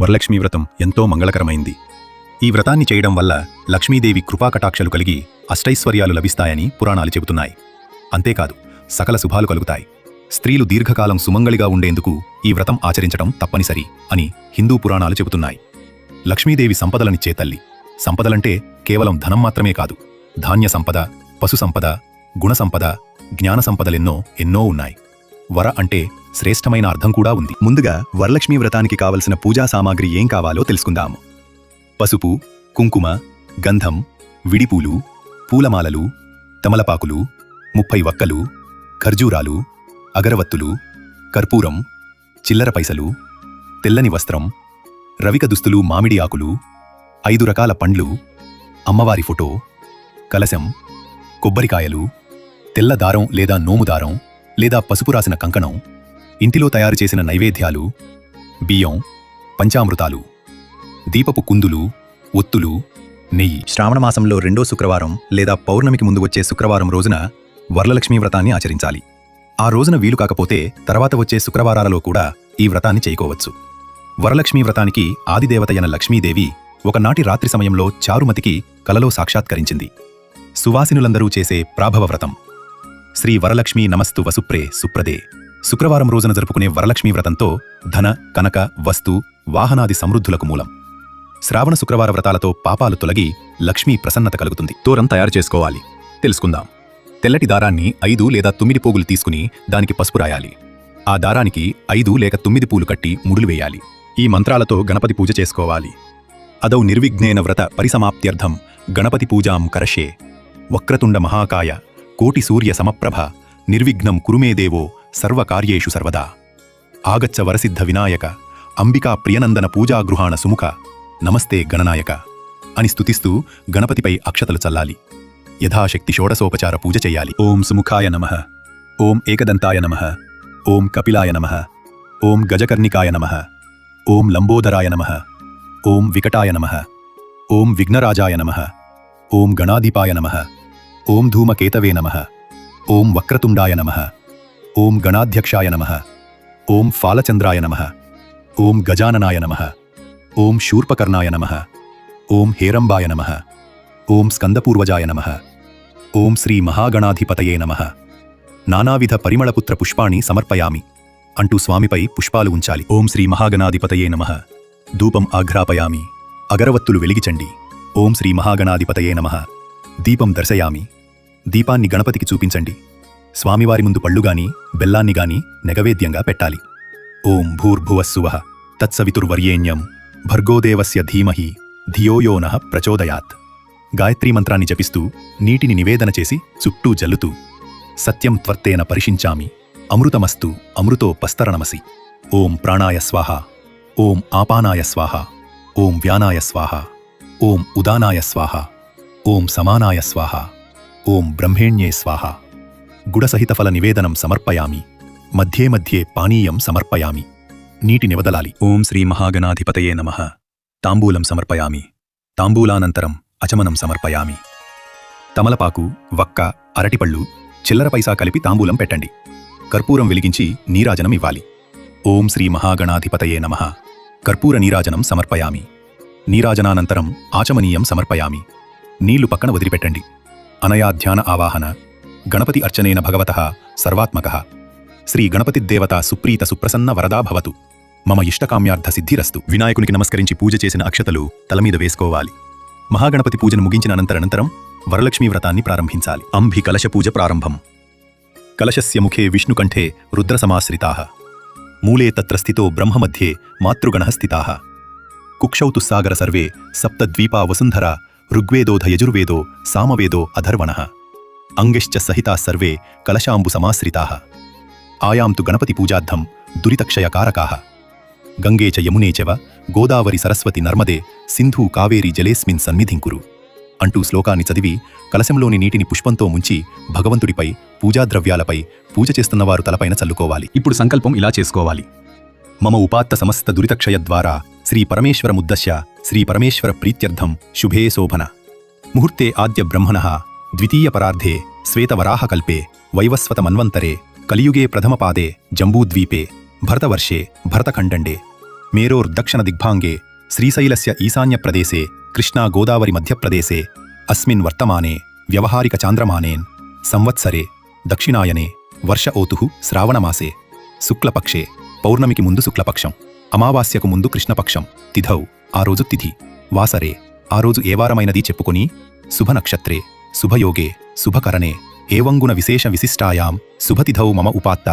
వరలక్ష్మీ వ్రతం ఎంతో మంగళకరమైంది. ఈ వ్రతాన్ని చేయడం వల్ల లక్ష్మీదేవి కృపాకటాక్షలు కలిగి అష్టైశ్వర్యాలు లభిస్తాయని పురాణాలు చెబుతున్నాయి. అంతేకాదు సకల శుభాలు కలుగుతాయి. స్త్రీలు దీర్ఘకాలం సుమంగళిగా ఉండేందుకు ఈ వ్రతం ఆచరించడం తప్పనిసరి అని హిందూ పురాణాలు చెబుతున్నాయి. లక్ష్మీదేవి సంపదలనిచ్చే తల్లి. సంపదలంటే కేవలం ధనం మాత్రమే కాదు, ధాన్య సంపద, పశు సంపద, గుణ సంపద, జ్ఞాన సంపదలెన్నో ఉన్నాయి. వర అంటే శ్రేష్టమైన అర్థం కూడా ఉంది. ముందుగా వరలక్ష్మీ వ్రతానికి కావలసిన పూజా సామాగ్రి ఏం కావాలో తెలుసుకుందాము. పసుపు, కుంకుమ, గంధం, విడిపూలు, పూలమాలలు, తమలపాకులు, 30 వక్కలు, ఖర్జూరాలు, అగరవత్తులు, కర్పూరం, చిల్లర పైసలు, తెల్లని వస్త్రం, రవిక దుస్తులు, మామిడి ఆకులు, 5 రకాల పండ్లు, అమ్మవారి ఫోటో, కలశం, కొబ్బరికాయలు, తెల్ల దారం లేదా నోము దారం లేదా పసుపు రాసిన కంకణం, ఇంటిలో తయారు చేసిన నైవేద్యాలు, బియ్యం, పంచామృతాలు, దీపపు కుందులు, ఒత్తులు, నెయ్యి. శ్రావణమాసంలో 2వ శుక్రవారం లేదా పౌర్ణమికి ముందు వచ్చే శుక్రవారం రోజున వరలక్ష్మీ వ్రతాన్ని ఆచరించాలి. ఆ రోజున వీలు కాకపోతే తర్వాత వచ్చే శుక్రవారాలలో కూడా ఈ వ్రతాన్ని చేయకోవచ్చు. వరలక్ష్మీ వ్రతానికి ఆదిదేవతయైన లక్ష్మీదేవి ఒకనాటి రాత్రి సమయంలో చారుమతికి కలలో సాక్షాత్కరించింది. సువాసినులందరూ చేసే ప్రాభవ వ్రతం. శ్రీ వరలక్ష్మీ నమస్తు వసుప్రే సుప్రదే. శుక్రవారం రోజున జరుపుకునే వరలక్ష్మీ వ్రతంతో ధన, కనక, వస్తు, వాహనాది సమృద్ధులకు మూలం. శ్రావణ శుక్రవార వ్రతాలతో పాపాలు తొలగి లక్ష్మీ ప్రసన్నత కలుగుతుంది. తోరం తయారు చేసుకోవాలి. తెలుసుకుందాం. తెల్లటి దారాన్ని 5 లేదా 9 పోగులు తీసుకుని దానికి పసుపు రాయాలి. ఆ దారానికి 5 లేక 9 పూలు కట్టి ముడులు వేయాలి. ఈ మంత్రాలతో గణపతి పూజ చేసుకోవాలి. అదౌ నిర్విఘ్నేన వ్రత పరిసమాప్త్యర్థం గణపతి పూజాం కరషే. వక్రతుండ మహాకాయ కోటి సూర్య సమప్రభ నిర్విఘ్నం కురుమే దేవో సర్వకార్యేషు సర్వదా. ఆగచ్చ వరసిద్ధ వినాయక అంబికా ప్రియనందన పూజాగృహాణ సుముఖ నమస్తే గణనాయక అని స్తుతిస్తూ గణపతిపై అక్షతలు చల్లాలి. యథాశక్తి షోడశోపచార పూజ చెయ్యాలి. ఓం సుముఖాయ నమః, ఓం ఏకదంతాయ నమః, ఓం కపిలాయ నమః, ఓం గజకర్ణికాయ నమః, ఓం లంబోదరాయ నమః, ఓం వికటాయ నమః, ఓం విఘ్నరాజాయ నమః, ఓం గణాధిపాయ నమః, ఓం ధూమకేతవే నమః, ఓం వక్రతుండాయ నమః, ఓం గణాధ్యక్షాయ నమః, ఓం ఫాలచంద్రాయ నమః, ఓం గజాననాయ నమః, ఓం శూర్పకర్ణాయ నమః, ఓం హేరంబాయ నమః, ఓం స్కందపూర్వజాయ నమః, ఓం శ్రీ మహాగణాధిపతయే నమః. నానావిధ పరిమళపుత్ర పుష్పాణి సమర్పయామి అంటూ స్వామిపై పుష్పాలు ఉంచాలి. ఓం శ్రీ మహాగణాధిపతయే నమః. ధూపం ఆఘ్రాపయామి. అగరవత్తులు వెలిగిచండి. ఓం శ్రీ మహాగణాధిపతయే నమః. దీపం దర్శయామి. దీపాన్ని గణపతికి చూపించండి. స్వామివారి ముందు పళ్ళుగాని బెల్లాన్నిగాని నైవేద్యంగా పెట్టాలి. ఓం భూర్భువస్సువః తత్సవితుర్వర్యేణ్యం భర్గోదేవస్య ధీమహి ధియో యో నః ప్రచోదయాత్. గాయత్రీ మంత్రాన్ని జపిస్తూ నీటిని నివేదన చేసి చుట్టూ జల్లుతూ సత్యం త్వర్తేన పరిషించామి అమృతమస్తు అమృతో పస్తరణమసి. ఓం ప్రాణాయ స్వాహ, ఓం ఆపానాయ స్వాహ, ఓం వ్యానాయ స్వాహ, ఓం ఉదానాయ స్వాహ, ఓం సమానాయ స్వాహ, ఓం బ్రహ్మేణ్యే స్వాహ. గుడసహిత ఫల నివేదనం సమర్పయామి. మధ్యే మధ్యే పానీయం సమర్పయామి. నీటి నివదలాలి. ఓం శ్రీ మహాగణాధిపతయే నమః. తాంబూలం సమర్పయామి. తాంబూలానంతరం అచమనం సమర్పయామి. తమలపాకు, వక్క, అరటిపళ్ళు, చిల్లర పైసా కలిపి తాంబూలం పెట్టండి. కర్పూరం వెలిగించి నీరాజనం ఇవ్వాలి. ఓం శ్రీ మహాగణాధిపతయే నమః. కర్పూర నీరాజనం సమర్పయామి. నీరాజనానంతరం ఆచమనీయం సమర్పయామి. నీళ్లు పక్కన వదిలిపెట్టండి. అనయా ధ్యాన ఆవాహన. గణపతి అర్చనేన భగవతః సర్వాత్మకః. శ్రీ గణపతిదేవత సుప్రీత సుప్రసన్న వరదా భవతు. మమ ఇష్టకామ్యార్థ సిద్ధిరస్తు. వినాయకునికి నమస్కరించి పూజ చేసిన అక్షతలు తలమీద వేసుకోవాలి. మహాగణపతి పూజను ముగించిన అనంతరం వరలక్ష్మీ వ్రతాన్ని ప్రారంభించాలి. అంభి కలశ పూజ ప్రారంభం. కలశస్య ముఖే విష్ణుకంఠే రుద్రసమాశ్రితాః. మూలే తత్ర స్థితో బ్రహ్మమధ్యే మాతృగణః స్థితాః. కుక్షౌ తు సాగర సర్వే సప్తద్వీపా వసుంధరా ఋగ్వేదోధ యజుర్వేదో సామవేదో అధర్వణః. అంగశ్చ సహితాః సర్వే కలశాంబు సమాశ్రితాః. ఆయాం తు గణపతి పూజార్థం దురితక్షయకారకాః. గంగే చ యమునే చవ గోదావరి సరస్వతి నర్మదే సింధు కావేరి జలేస్మిన్ సన్నిధింకురు అంటూ శ్లోకాన్ని చదివి కలశంలోని నీటిని పుష్పంతో ముంచి భగవంతుడిపై, పూజాద్రవ్యాలపై, పూజ చేస్తున్నవారు తలపైన చల్లుకోవాలి. ఇప్పుడు సంకల్పం ఇలా చేసుకోవాలి. మమ ఉపాత్త సమస్త దురితక్షయద్వారా శ్రీ పరమేశ్వరముద్దశ్య శ్రీ పరమేశ్వర ప్రీత్యర్థం శుభే శోభన. ముహూర్తే ఆద్య బ్రహ్మణః ద్వితీయ పరార్ధే శ్వేతవరాహకల్పే వైవస్వత మన్వంతరే కలియుగే ప్రథమపాదే జంబూద్వీపే భరతవర్షే భరతఖండండే मेरोर्दक्षिणदिग्भाङ्गे श्रीशैलस्य ईशान्यप्रदेशे कृष्णा-गोदावरी मध्यप्रदेशे अस्मिन् वर्तमाने व्यवहारिकचान्द्रमानेन संवत्सरे दक्षिणायने वर्ष ओतुः श्रावणमासे శుక్లపక్షే పౌర్ణమికి ముందు శుక్లపక్షం అమావాస్యకు ముందు కృష్ణపక్షం తిథౌ ఆ రోజు తిథి వాసరే ఆ రోజు ఏ వారమైనది చెప్పుకొని శుభనక్షత్రే శుభయోగే శుభకరణే ఏవంగుణ విశేష విశిష్టాయాం శుభతిథౌ మమ ఉపాత్త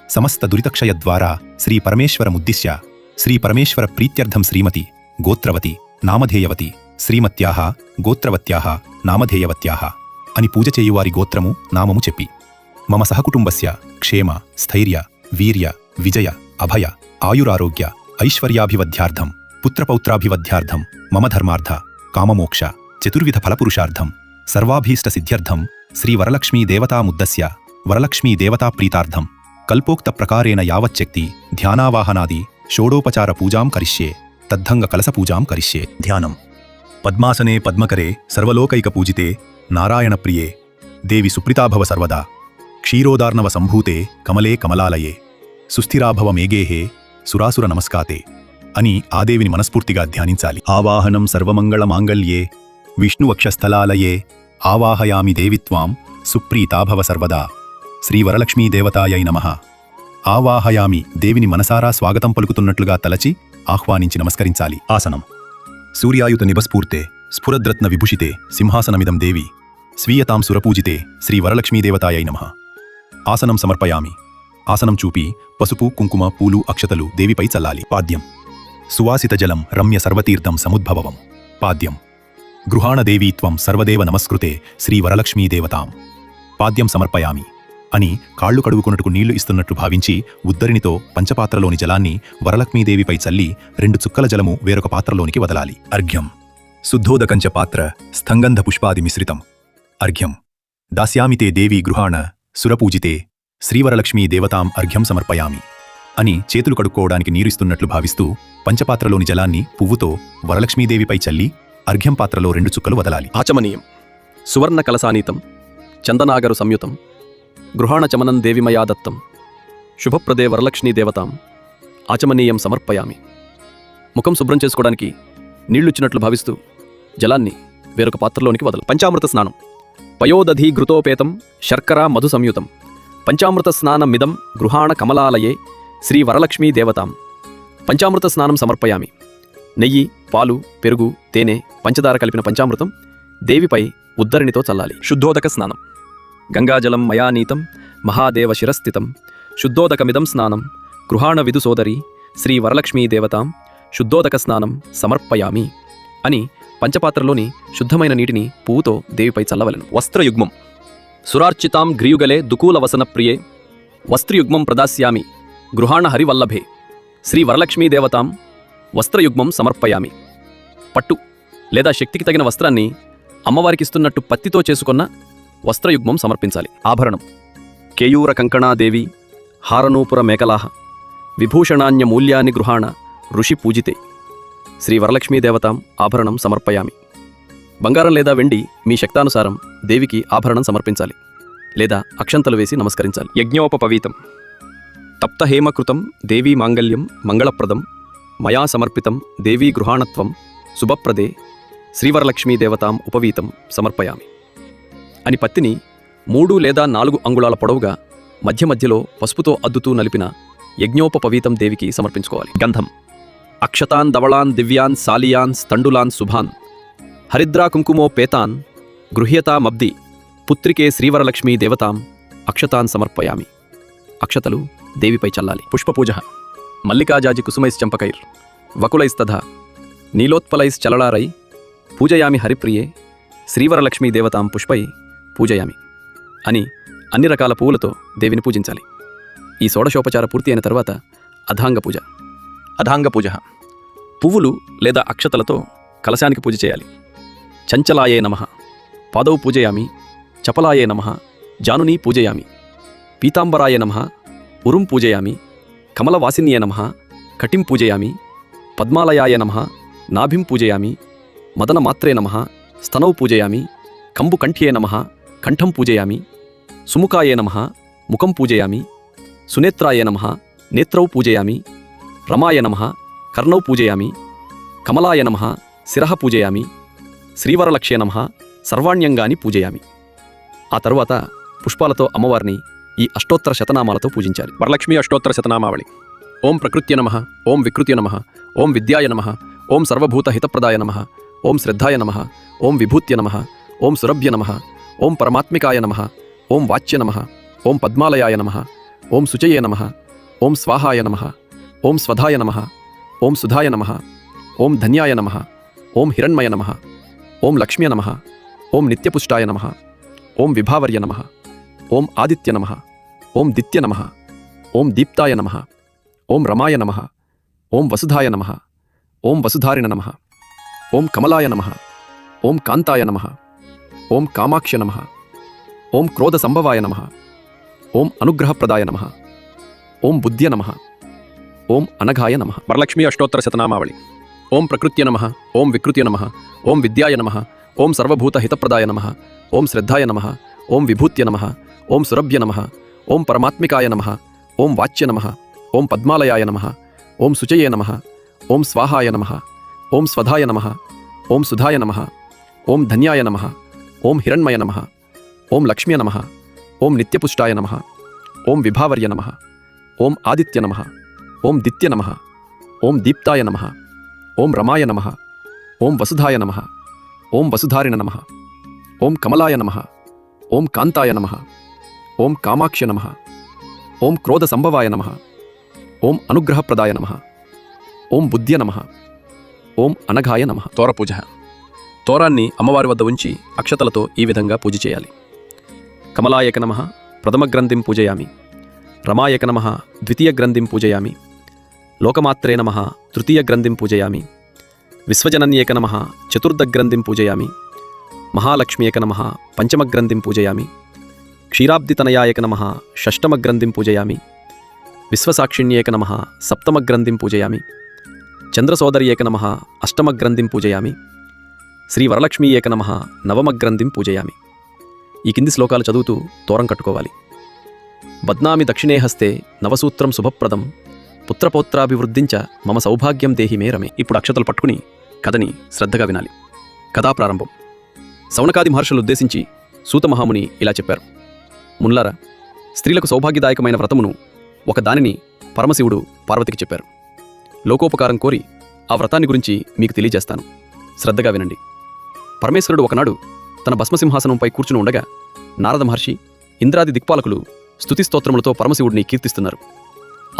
సమస్త దురితక్షయద్వారా శ్రీ పరమేశ్వరముద్దిశ్య శ్రీ పరమేశ్వర ప్రీత్యర్థం శ్రీమతి గోత్రవతి నామధేయవతి శ్రీమత్యాః గోత్రవత్యాః నామధేయవత్యాః అని పూజ చేయువారి గోత్రము నామము చెప్పి మమ సహకుటుంబస్య క్షేమ స్థైర్య వీర్య విజయ అభయ ఆయురారోగ్య ఐశ్వర్యాభివధ్యార్థం పుత్రపౌత్రాభివధ్యార్థం మమ ధర్మార్థ కామమోక్ష చతుర్విధ ఫలపురుషార్థం సర్వాభీష్ట సిద్ధ్యర్థం శ్రీ వరలక్ష్మీ దేవతాముద్దస్య వరలక్ష్మీ దేవతా ప్రీతార్థం కల్పోక్త ప్రకారేణ యావచ్చక్తి ధ్యానావాహనాది షోడోపచార పూజాం కరిష్యే తద్ధంగ కలస పూజాం కరిష్యే ధ్యానం పద్మాసనే పద్మకరే సర్వలోకైక పూజితే నారాయణ ప్రియే దేవి సుప్రీతాభవ సర్వదా క్షీరోదార్ణవ సంభూతే కమలే కమలాలయే సుస్థిరాభవ మేఘేహే సురాసుర నమస్కాతే అని ఆదేవిని మనస్ఫూర్తిగా ధ్యానించాలి. ఆవాహనం సర్వమంగళ మాంగళ్యే విష్ణువక్షస్థలాలయే ఆవాహయామి దేవిత్వాం సుప్రీతాభవ సర్వదా శ్రీ వరలక్ష్మీ దేవతాయై నమః. ఆవాహయామి దేవిని మనసారా స్వాగతం పలుకుతున్నట్లుగా తలచి ఆహ్వానించి నమస్కరించాలి. ఆసనం సూర్యాయుత నిభస్ఫూర్తే స్ఫురద్రత్న విభూషితే సింహాసనమిదం దేవి స్వీయతాం సురపూజితే శ్రీ వరలక్ష్మీదేవతాయై నమః. ఆసనం సమర్పయామి. ఆసనం చూపి పసుపు కుంకుమ పూలు అక్షతలు దేవిపై చల్లాలి. పాద్యం సువాసిత జలం రమ్య సర్వతీర్థం సముద్భవవం. పాద్యం గృహాణదేవీత్వం సర్వదేవ నమస్కృతే శ్రీ వరలక్ష్మీదేవతాం. పాద్యం సమర్పయామి అని కాళ్లు కడుగుకొనుటకు నీళ్లు ఇస్తున్నట్లు భావించి ఉద్దరినితో పంచపాత్రలోని జలాన్ని వరలక్ష్మీదేవిపై చల్లి 2 చుక్కల జలము వేరొక పాత్రలోనికి వదలాలి. అర్ఘ్యం శుద్ధోదకంచ పాత్ర స్థంగంధ పుష్పాది మిశ్రితం. అర్ఘ్యం దాస్యామి తే దేవీ గృహాణ సురపూజితే శ్రీవరలక్ష్మీ దేవతాం అర్ఘ్యం సమర్పయామి అని చేతులు కడుక్కోవడానికి నీరిస్తున్నట్లు భావిస్తూ పంచపాత్రలోని జలాన్ని పువ్వుతో వరలక్ష్మీదేవిపై చల్లి అర్ఘ్యం పాత్రలో 2 చుక్కలు వదలాలి. ఆచమనీయం సువర్ణ కలసానీతం చందనాగరు సంయుతం గృహాణచమనం దేవిమయా దత్తం శుభప్రదే వరలక్ష్మీ దేవతాం ఆచమనీయం సమర్పయామి. ముఖం శుభ్రం చేసుకోవడానికి నీళ్లుచ్చినట్లు భావిస్తూ జలాన్ని వేరొక పాత్రలోనికి వదలు. పంచామృత స్నానం పయోదధి ఘృతోపేతం శర్కరా మధు సంయుతం పంచామృత స్నానమిదం గృహాణ కమలాలయే శ్రీ వరలక్ష్మీ దేవతాం పంచామృత స్నానం సమర్పయామి. నెయ్యి పాలు పెరుగు తేనె పంచదార కలిపిన పంచామృతం దేవిపై ఉద్దరినితో చల్లాలి. శుద్ధోదక స్నానం గంగాజలం మయానీతం మహాదేవ శిరస్థితం శుద్ధోదకమిదం స్నానం గృహాణ విదు సోదరి శ్రీ వరలక్ష్మీ దేవతాం శుద్ధోదక స్నానం సమర్పయామి అని పంచపాత్రలోని శుద్ధమైన నీటిని పువ్వుతో దేవిపై చల్లవలెను. వస్త్రయుగ్మం సురార్చితాం గ్రీయుగలే దుకూలవసన ప్రియే వస్త్రయుగ్మం ప్రదాస్యామి గృహాణ హరివల్లభే శ్రీ వరలక్ష్మీ దేవతాం వస్త్రయుగ్మం సమర్పయామి. పట్టు లేదా శక్తికి తగిన వస్త్రాన్ని అమ్మవారికిస్తున్నట్టు పత్తితో చేసుకున్న వస్త్రయుగ్మం సమర్పించాలి. ఆభరణం కేయూర కంకణాదేవి హారనూపుర మేకలాహ విభూషణాన్య మూల్యాన్ని గృహాణ ఋషి పూజితే శ్రీ వరలక్ష్మీ దేవతాం ఆభరణం సమర్పయామి. బంగారం లేదా వెండి మీ శక్తానుసారం దేవికి ఆభరణం సమర్పించాలి లేదా అక్షంతలు వేసి నమస్కరించాలి. యజ్ఞోపపవీతం తప్తహేమకృతం దేవీ మాంగళ్యం మంగళప్రదం మయా సమర్పితం దేవీ గృహాణత్వం శుభప్రదే శ్రీవరలక్ష్మీ దేవతాం ఉపవీతం సమర్పయామి అని పత్తిని 3 లేదా 4 అంగుళాల పొడవుగా మధ్య మధ్యలో పసుపుతో అద్దుతూ నలిపిన యజ్ఞోపపవీతం దేవికి సమర్పించుకోవాలి. గంధం అక్షతాన్ ధవళాన్ దివ్యాన్ సాలియాన్ తండులాన్ శుభాన్ హరిద్రా కుంకుమోపేతాన్ గృహ్యతామబ్ది పుత్రికే శ్రీవరలక్ష్మీ దేవతాం అక్షతాన్ సమర్పయామి. అక్షతలు దేవిపై చల్లాలి. పుష్పపూజ మల్లికాజాజి కుసుమైశ్చంపకైర్ వకులైస్తథా నీలోత్పలైశ్చలలారై పూజయామి హరిప్రియే శ్రీవరలక్ష్మీ దేవతాం పుష్పై పూజయామి అని అన్ని రకాల పువ్వులతో దేవిని పూజించాలి. ఈ షోడశోపచార పూర్తి అయిన తర్వాత అధాంగ పూజ. అధాంగ పూజ పువ్వులు లేదా అక్షతలతో కలశానికి పూజ చేయాలి. చంచలాయే నమః పాదౌ పూజయామి చపలాయే నమః జానునీ పూజయామి పీతాంబరాయ నమః ఉరుం పూజయామి కమలవాసిన్యే నమః కటిం పూజయామి పద్మాలయాయ నమః నాభిం పూజయామి మదనమాత్రే నమః స్తనౌ పూజయామి కంబుకంఠ్యే నమః కంఠం పూజయామి సుముఖాయే నమః ముఖం పూజయామి సునేత్రాయ నమః నేత్రౌ పూజయామి రమాయ నమః కర్ణౌ పూజయామి, కమలాయ నమః శిరః పూజయామి, శ్రీవరలక్ష్యే నమః సర్వాణ్యంగాని పూజయామి. ఆ తరువాత పుష్పాలతో అమ్మవారిని ఈ అష్టోత్తర శతనామాలతో పూజించాలి. వరలక్ష్మి అష్టోత్తర శతనామావళి. ఓం ప్రకృత్య నమః, ఓం వికృత్య నమః, ఓం విద్యాయ నమః, ఓం సర్వభూత హితప్రదాయ నమః, ఓం శ్రద్ధాయ నమః, ఓం విభూత్య నమః, ఓం సురభ్య నమః, ఓం పరమాత్మికాయ నమః, ఓం వాచ్య నమః, ఓం పద్మాలయాయ నమః, ఓం శుచయే నమః, ఓం స్వాహాయ నమః, ఓం స్వధాయ నమః, ఓం సుధాయ నమః, ఓం ధన్యాయ నమః, ఓం హిరణ్మయ నమః, ఓం లక్ష్మ్య నమః, ఓం నిత్యపుష్టాయ నమః, ఓం విభావర్య నమః, ఓం ఆదిత్య నమః, ఓం దిత్య నమః, ఓం దీప్తాయ నమః, ఓం రమాయ నమః, ఓం వసుధాయ నమః, ఓం వసుధారిణ నమః, ఓం కమలాయ నమః, ఓం కాంతాయ నమః, ఓం కామాక్ష్య నమః, ఓం క్రోధ సంభవాయ నమః, ఓం అనుగ్రహప్రదాయ నమః, ఓం బుద్ధ్య నమః, ఓం అనఘాయ నమః. వరలక్ష్మి అష్టోత్తర శతనామావళి. ఓం ప్రకృత్య నమః, ఓం వికృత్య నమః, ఓం విద్యాయ నమః, ఓం సర్వభూత హితప్రదాయ నమః, ఓం శ్రద్ధాయ నమః, ఓం విభూత్య నమః, ఓం సురభ్య నమః, ఓం పరమాత్మికాయ నమః, ఓం వాచ్య నమః, ఓం పద్మాలయాయ నమః, ఓం శుచయే నమః, ఓం స్వాహాయ నమః, ఓం స్వధాయ నమః, ఓం సుధాయ నమః, ఓం ధన్యాయ నమః, ఓం హిరణ్మయ నమః, ఓం లక్ష్మ్య నమః, ఓం నిత్యపుష్టాయ నమః, ఓం విభావర్య నమః, ఓం ఆదిత్య నమః, ఓం దిత్య నమః, ఓం దీప్తాయ నమః, ఓం రమాయ నమః, ఓం వసుధాయ నమః, ఓం వసుధారిణ నమః, ఓం కమలాయ నమః, ఓం కాంతాయ నమః, ఓం కామాక్ష్య నమః, ఓం క్రోధ సంభవాయ నమః, ఓం అనుగ్రహప్రదాయ నమః, ఓం బుద్ధ్య నమః, ఓం అనఘాయ నమః. తోర పూజ. తోరాన్ని అమ్మవారి వద్ద ఉంచి అక్షతలతో ఈ విధంగా పూజ చేయాలి. కమలాయక నమః ప్రథమ గ్రంథిం పూజయామి, రమాయక నమః ద్వితీయ గ్రంథిం పూజయామి, లోకమాత్రే నమః తృతీయ గ్రంథిం పూజయామి, విశ్వజనన్యేక నమః చతుర్థ గ్రంథిం పూజయామి, మహాలక్ష్మ్యేక నమః పంచమ గ్రంథిం పూజయామి, క్షీరాబ్దితనయాయక నమః షష్టమ గ్రంథిం పూజయామి, విశ్వసాక్షిణ్యేక నమః సప్తమ గ్రంథిం పూజయామి, చంద్రసోదర్యేక నమః అష్టమ గ్రంథిం పూజయామి, శ్రీ వరలక్ష్మీయేక నమః నవమ గ్రంథిం పూజయామి. ఈ కింది శ్లోకాలు చదువుతూ తోరం కట్టుకోవాలి. బద్నామి దక్షిణే హస్తే నవసూత్రం శుభప్రదం, పుత్రపౌత్రాభివృద్ధించ మమ సౌభాగ్యం దేహి మే రమే. ఇప్పుడు అక్షతలు పట్టుకుని కథని శ్రద్ధగా వినాలి. కథా ప్రారంభం. సౌనకాది మహర్షులు ఉద్దేశించి సూత మహాముని ఇలా చెప్పారు. మున్లారా, స్త్రీలకు సౌభాగ్యదాయకమైన వ్రతమును ఒక దానిని పరమశివుడు పార్వతికి చెప్పారు. లోకోపకారం కోరి ఆ వ్రతాన్ని గురించి మీకు తెలియజేస్తాను. శ్రద్ధగా వినండి. పరమేశ్వరుడు ఒకనాడు తన భస్మసింహాసనంపై కూర్చుని ఉండగా నారద మహర్షి, ఇంద్రాది దిక్పాలకులు స్తుతిస్తోత్రములతో పరమశివుడిని కీర్తిస్తున్నారు.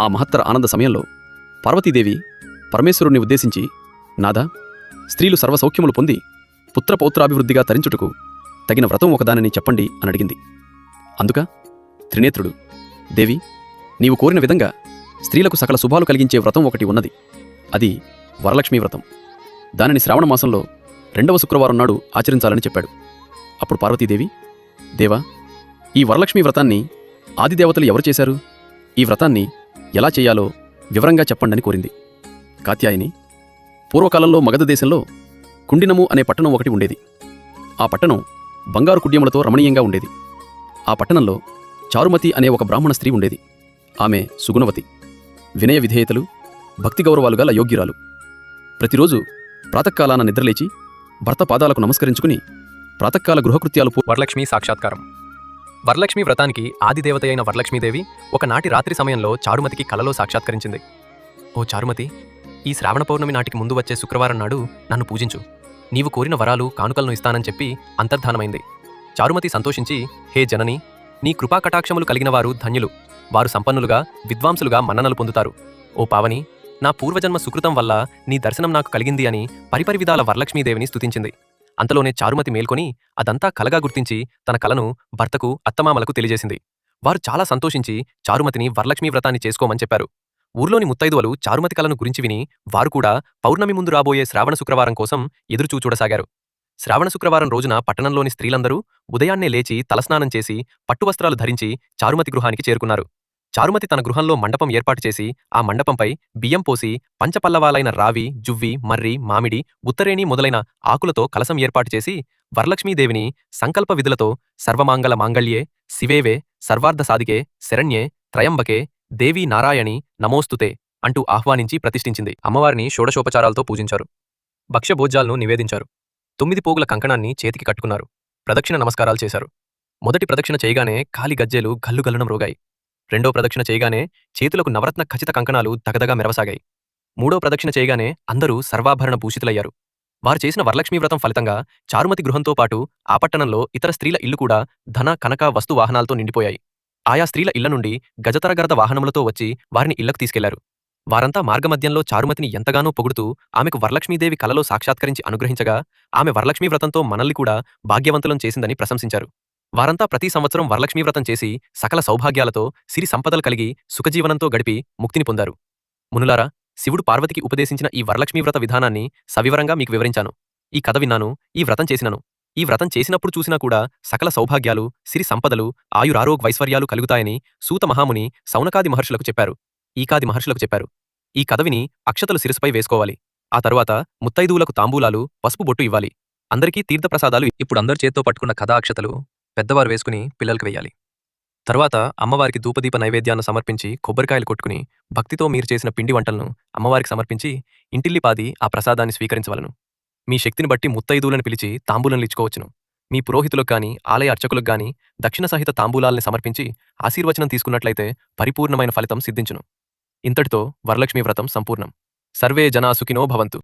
ఆ మహత్తర ఆనంద సమయంలో పార్వతీదేవి పరమేశ్వరుణ్ణి ఉద్దేశించి, నాదా, స్త్రీలు సర్వసౌఖ్యములు పొంది పుత్రపౌత్రాభివృద్ధిగా తరించుటకు తగిన వ్రతం ఒకదానిని చెప్పండి అని అడిగింది. అందుక త్రినేత్రుడు, దేవి, నీవు కోరిన విధంగా స్త్రీలకు సకల శుభాలు కలిగించే వ్రతం ఒకటి ఉన్నది. అది వరలక్ష్మీ వ్రతం. దానిని శ్రావణ మాసంలో 2వ శుక్రవారం నాడు ఆచరించాలని చెప్పాడు. అప్పుడు పార్వతీదేవి, దేవా, ఈ వరలక్ష్మీ వ్రతాన్ని ఆదిదేవతలు ఎవరు చేశారు? ఈ వ్రతాన్ని ఎలా చేయాలో వివరంగా చెప్పండని కోరింది. కాత్యాయని, పూర్వకాలంలో మగధ దేశంలో కుండినము అనే పట్టణం ఒకటి ఉండేది. ఆ పట్టణం బంగారు కుడ్యములతో రమణీయంగా ఉండేది. ఆ పట్టణంలో చారుమతి అనే ఒక బ్రాహ్మణ స్త్రీ ఉండేది. ఆమె సుగుణవతి, వినయ విధేయతలు, భక్తి గౌరవాలు గల యోగ్యురాలు. ప్రతిరోజు ప్రాతకాలాన నిద్రలేచి భర్త పాదాలకు నమస్కరించుకుని ప్రాతకాల గృహకృత్యాలు వరలక్ష్మి సాక్షాత్కారం. వరలక్ష్మి వ్రతానికి ఆదిదేవత అయిన వరలక్ష్మీదేవి ఒకనాటి రాత్రి సమయంలో చారుమతికి కలలో సాక్షాత్కరించింది. ఓ చారుమతి, ఈ శ్రావణ పౌర్ణమి నాటికి ముందు వచ్చే శుక్రవారం నాడు నన్ను పూజించు. నీవు కోరిన వరాలు కానుకలను ఇస్తానని చెప్పి అంతర్ధానమైంది. చారుమతి సంతోషించి, హే జనని, నీ కృపాకటాక్షములు కలిగిన వారు ధన్యులు. వారు సంపన్నులుగా, విద్వాంసులుగా మన్ననలు పొందుతారు. ఓ పావని, నా పూర్వజన్మ సుకృతం వల్ల నీ దర్శనం నాకు కలిగింది అని పరిపరి విధాల వరలక్ష్మీదేవిని స్తుతించింది. అంతలోనే చారుమతి మేల్కొని అదంతా కలగా గుర్తించి తన కలను భర్తకు, అత్తమామలకు తెలియజేసింది. వారు చాలా సంతోషించి చారుమతిని వరలక్ష్మీ వ్రతాన్ని చేసుకోమని చెప్పారు. ఊర్లోని ముత్తైదువలు చారుమతి కలను గురించి విని వారు కూడా పౌర్ణమి ముందు రాబోయే శ్రావణ శుక్రవారం కోసం ఎదురుచూడసాగారు. శ్రావణ శుక్రవారం రోజున పట్టణంలోని స్త్రీలందరూ ఉదయాన్నే లేచి తలస్నానం చేసి పట్టువస్త్రాలు ధరించి చారుమతి గృహానికి చేరుకున్నారు. చారుమతి తన గృహంలో మండపం ఏర్పాటు చేసి ఆ మండపంపై బియ్యం పోసి పంచపల్లవాలైన రావి, జువ్వి, మర్రి, మామిడి, ఉత్తరేణి మొదలైన ఆకులతో కలసం ఏర్పాటు చేసి వరలక్ష్మీదేవిని సంకల్ప విధులతో సర్వమాంగళ మాంగళ్యే శివేవే సర్వార్థ సాధికే శరణ్యే త్రయంబకే దేవీ నారాయణి నమోస్తుతే అంటూ ఆహ్వానించి ప్రతిష్ఠించింది. అమ్మవారిని షోడశోపచారాలతో పూజించారు. భక్ష్యభోజ్యాలను నివేదించారు. 9 పోగుల కంకణాన్ని చేతికి కట్టుకున్నారు. ప్రదక్షిణ నమస్కారాలు చేశారు. మొదటి ప్రదక్షిణ చేయగానే కాలి గజ్జెలు గల్లుగల్లున మ్రోగాయి. రెండో ప్రదక్షిణ చేయగానే చేతులకు నవరత్న ఖచిత కంకణాలు దగదగా మెరవసాగాయి. మూడో ప్రదక్షిణ చేయగానే అందరూ సర్వాభరణ భూషితులయ్యారు. వారు చేసిన వరలక్ష్మీ వ్రతం ఫలితంగా చారుమతి గృహంతో పాటు ఆ పట్టణంలో ఇతర స్త్రీల ఇల్లు కూడా ధన కనక వస్తు వాహనాలతో నిండిపోయాయి. ఆయా స్త్రీల ఇళ్ల నుండి గజతరగరద వాహనములతో వచ్చి వారిని ఇళ్లకు తీసుకెళ్లారు. వారంతా మార్గమధ్యంలో చారుమతిని ఎంతగానో పొగుడుతూ ఆమెకు వరలక్ష్మీదేవి కలలో సాక్షాత్కరించి అనుగ్రహించగా ఆమె వరలక్ష్మీ వ్రతంతో మనల్ని కూడా భాగ్యవంతులం చేసిందని ప్రశంసించారు. వారంతా ప్రతి సంవత్సరం వరలక్ష్మీ వ్రతం చేసి సకల సౌభాగ్యాలతో సిరి సంపదలు కలిగి సుఖజీవనంతో గడిపి ముక్తిని పొందారు. మునులారా, శివుడు పార్వతికి ఉపదేశించిన ఈ వరలక్ష్మీ వ్రత విధానాన్ని సవివరంగా మీకు వివరించాను. ఈ కథ విన్నాను, ఈ వ్రతం చేసినాను. ఈ వ్రతం చేసినప్పుడు చూసినా కూడా సకల సౌభాగ్యాలు, సిరి సంపదలు, ఆయురారోగ్యైశ్వర్యాలు కలుగుతాయని సూత మహాముని సౌనకాది మహర్షులకు చెప్పారు. ఈకాది మహర్షులకు చెప్పారు. ఈ కథ విని అక్షతలు శిరసుపై వేసుకోవాలి. ఆ తరువాత ముత్తైదువులకు తాంబూలాలు, పసుపు బొట్టు ఇవ్వాలి. అందరికీ తీర్థప్రసాదాలు ఇప్పుడు అందరి చేత్తో పట్టుకున్న కథా అక్షతలు పెద్దవారు వేసుకుని పిల్లలకు వెయ్యాలి. తర్వాత అమ్మవారికి ధూపదీప నైవేద్యాన్ని సమర్పించి కొబ్బరికాయలు కొట్టుకుని భక్తితో మీరు చేసిన పిండి వంటలను అమ్మవారికి సమర్పించి ఇంటిల్లిపాది ఆ ప్రసాదాన్ని స్వీకరించవలను. మీ శక్తిని బట్టి ముత్తైదువులను పిలిచి తాంబూలంలు ఇచ్చుకోవచ్చును. మీ పురోహితులకు గాని ఆలయ అర్చకులకు గాని దక్షిణ సహిత తాంబూలాల్ని సమర్పించి ఆశీర్వచనం తీసుకున్నట్లయితే పరిపూర్ణమైన ఫలితం సిద్ధించును. ఇంతటితో వరలక్ష్మీ వ్రతం సంపూర్ణం. సర్వే జనా సుఖినో భవంతు.